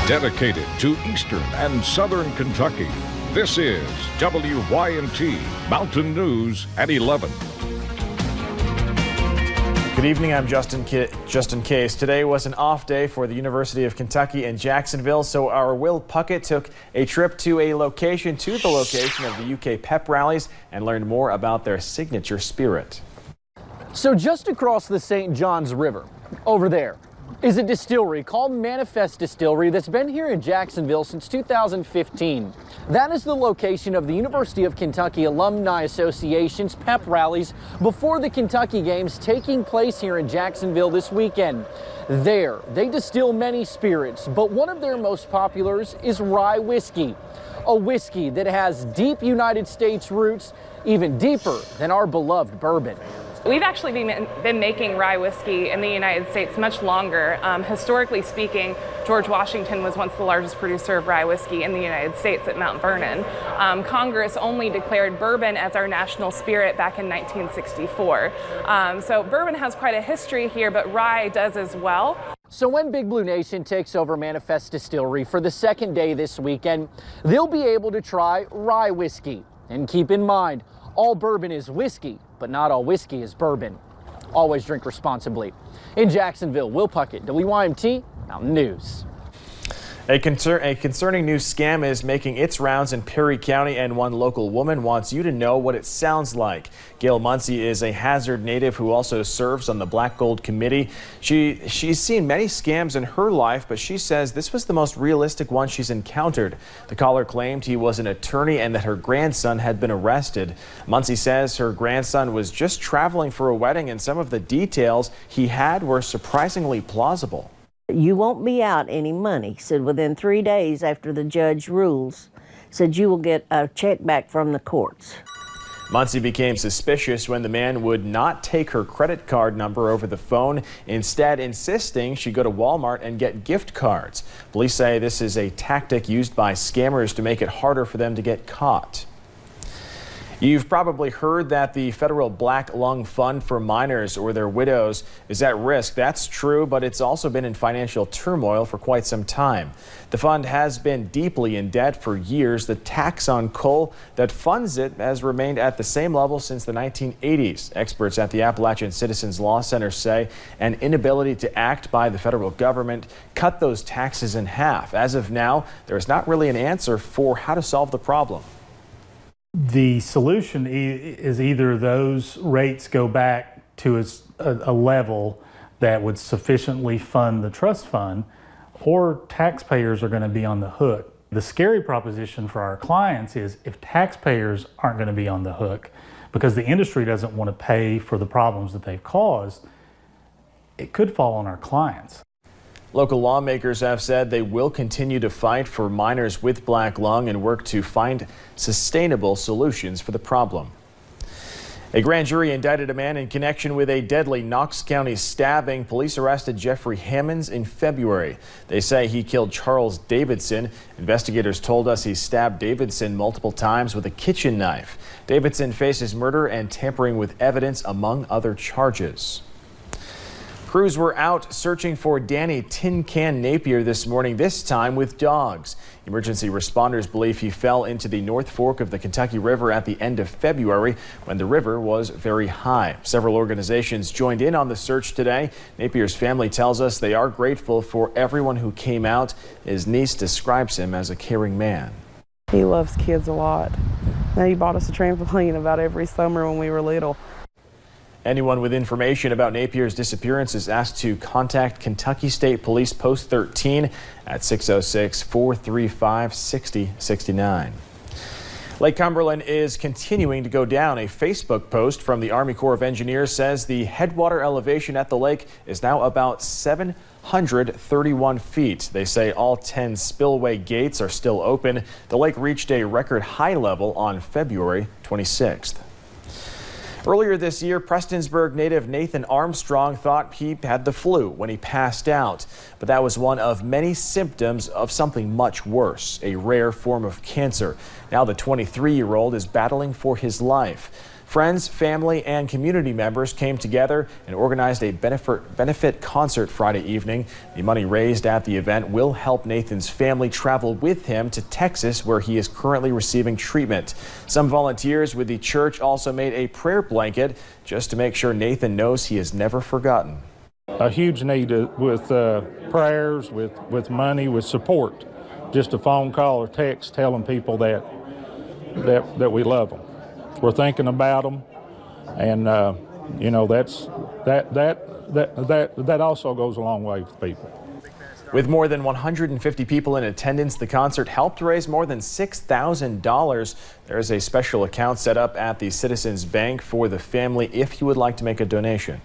Dedicated to Eastern and Southern Kentucky, this is WYNT Mountain News at 11. Good evening, I'm Justin Case. Today was an off day for the University of Kentucky in Jacksonville, so our Will Puckett took a trip to the location of the UK pep rallies and learned more about their signature spirit. So just across the St. Johns River, over there, is a distillery called Manifest Distillery that's been here in Jacksonville since 2015. That is the location of the University of Kentucky Alumni Association's pep rallies before the Kentucky Games taking place here in Jacksonville this weekend. There, they distill many spirits, but one of their most populars is rye whiskey, a whiskey that has deep United States roots, even deeper than our beloved bourbon. We've actually been making rye whiskey in the United States much longer. Historically speaking, George Washington was once the largest producer of rye whiskey in the United States at Mount Vernon. Congress only declared bourbon as our national spirit back in 1964. So bourbon has quite a history here, but rye does as well. So when Big Blue Nation takes over Manifest Distillery for the second day this weekend, they'll be able to try rye whiskey. And keep in mind, all bourbon is whiskey, but not all whiskey is bourbon. Always drink responsibly. In Jacksonville, Will Puckett, WYMT Mountain News. A concerning new scam is making its rounds in Perry County, and one local woman wants you to know what it sounds like. Gail Muncie is a Hazard native who also serves on the Black Gold Committee. She's seen many scams in her life, but she says this was the most realistic one she's encountered. The caller claimed he was an attorney and that her grandson had been arrested. Muncie says her grandson was just traveling for a wedding, and some of the details he had were surprisingly plausible. You won't be out any money, said within 3 days after the judge rules, said you will get a check back from the courts. Muncie became suspicious when the man would not take her credit card number over the phone, instead insisting she go to Walmart and get gift cards. Police say this is a tactic used by scammers to make it harder for them to get caught. You've probably heard that the federal Black Lung Fund for minors or their widows is at risk. That's true, but it's also been in financial turmoil for quite some time. The fund has been deeply in debt for years. The tax on coal that funds it has remained at the same level since the 1980s. Experts at the Appalachian Citizens Law Center say an inability to act by the federal government cut those taxes in half. As of now, there is not really an answer for how to solve the problem. The solution is either those rates go back to a level that would sufficiently fund the trust fund, or taxpayers are going to be on the hook. The scary proposition for our clients is if taxpayers aren't going to be on the hook because the industry doesn't want to pay for the problems that they've caused, it could fall on our clients. Local lawmakers have said they will continue to fight for minors with black lung and work to find sustainable solutions for the problem. A grand jury indicted a man in connection with a deadly Knox County stabbing. Police arrested Jeffrey Hammonds in February. They say he killed Charles Davidson. Investigators told us he stabbed Davidson multiple times with a kitchen knife. Davidson faces murder and tampering with evidence, among other charges. Crews were out searching for Danny Tin Can Napier this morning, this time with dogs. Emergency responders believe he fell into the North Fork of the Kentucky River at the end of February when the river was very high. Several organizations joined in on the search today. Napier's family tells us they are grateful for everyone who came out. His niece describes him as a caring man. He loves kids a lot. Now, he bought us a trampoline about every summer when we were little. Anyone with information about Napier's disappearance is asked to contact Kentucky State Police Post 13 at 606-435-6069. Lake Cumberland is continuing to go down. A Facebook post from the Army Corps of Engineers says the headwater elevation at the lake is now about 731 feet. They say all 10 spillway gates are still open. The lake reached a record high level on February 26th. Earlier this year, Prestonsburg native Nathan Armstrong thought he had the flu when he passed out. But that was one of many symptoms of something much worse, a rare form of cancer. Now the 23-year-old is battling for his life. Friends, family, and community members came together and organized a benefit concert Friday evening. The money raised at the event will help Nathan's family travel with him to Texas, where he is currently receiving treatment. Some volunteers with the church also made a prayer blanket just to make sure Nathan knows he is never forgotten. A huge need with prayers, with money, with support. Just a phone call or text telling people that we love them. We're thinking about them, and you know, that also goes a long way with people. With more than 150 people in attendance, the concert helped raise more than $6,000. There is a special account set up at the Citizens Bank for the family if you would like to make a donation.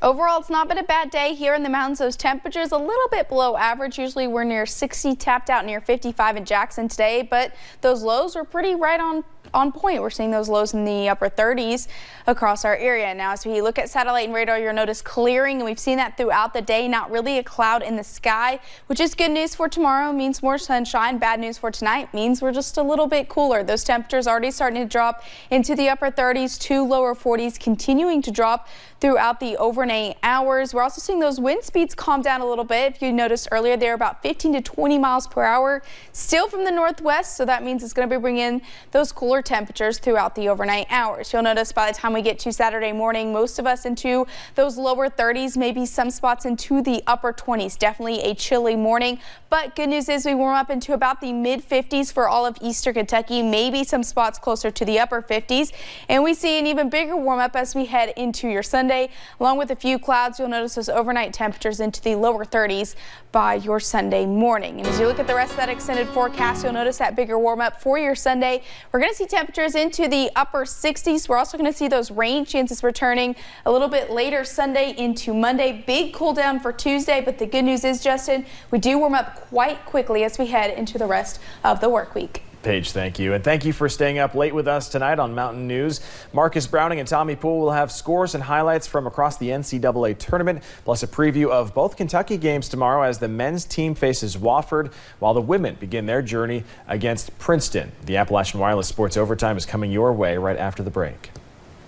Overall, it's not been a bad day here in the mountains. Those temperatures a little bit below average. Usually we're near 60, tapped out near 55 in Jackson today, but those lows were pretty right on point. We're seeing those lows in the upper 30s across our area. Now, as we look at satellite and radar, you'll notice clearing, and we've seen that throughout the day. Not really a cloud in the sky, which is good news for tomorrow. Means more sunshine. Bad news for tonight means we're just a little bit cooler. Those temperatures already starting to drop into the upper 30s to lower 40s, continuing to drop throughout the overnight hours. We're also seeing those wind speeds calm down a little bit. If you noticed earlier, they're about 15 to 20 miles per hour, still from the northwest, so that means it's going to be bringing those cooler temperatures throughout the overnight hours. You'll notice by the time we get to Saturday morning, most of us into those lower 30s, maybe some spots into the upper 20s. Definitely a chilly morning, but good news is we warm up into about the mid 50s for all of eastern Kentucky, maybe some spots closer to the upper 50s, and we see an even bigger warm up as we head into your Sunday. Along with a few clouds, you'll notice those overnight temperatures into the lower 30s by your Sunday morning. And as you look at the rest of that extended forecast, you'll notice that bigger warm up for your Sunday. We're going to see temperatures into the upper 60s. We're also going to see those rain chances returning a little bit later Sunday into Monday. Big cool down for Tuesday, but the good news is, Justin, we do warm up quite quickly as we head into the rest of the work week. Paige, thank you. And thank you for staying up late with us tonight on Mountain News. Marcus Browning and Tommy Poole will have scores and highlights from across the NCAA tournament, plus a preview of both Kentucky games tomorrow as the men's team faces Wofford, while the women begin their journey against Princeton. The Appalachian Wireless Sports Overtime is coming your way right after the break.